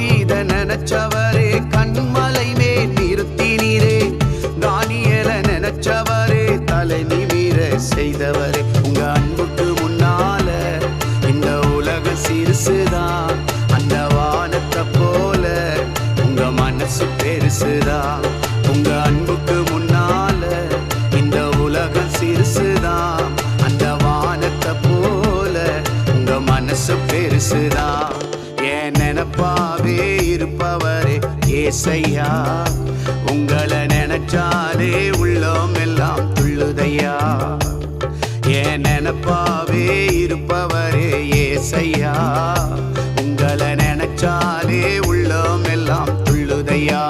தாவீத நினைச்சவரே கண்மலை மேல் நிறுத்தினீரே. தானியேல நினைச்சவரே தலை நிமிர செய்தவரே. உங்க அன்புக்கு முன்னால இந்த உலகம் சிறுசுதான், அந்த வானத்தை போல உங்க மனசு பெருசுதான். உங்க அன்புக்கு முன்னால இந்த உலகம் சிறுசுதான், அந்த வானத்தை போல உங்க மனசு பெருசுதான். என் நினைப்பாவே இருப்பவரே ஏசையா, உங்களை நினைச்சாலே உள்ளம் எல்லாம் துள்ளுதையா. என் நினைப்பாவே இருப்பவரே ஏசையா, உங்களை நினைச்சாலே உள்ளம் எல்லாம் துள்ளுதையா.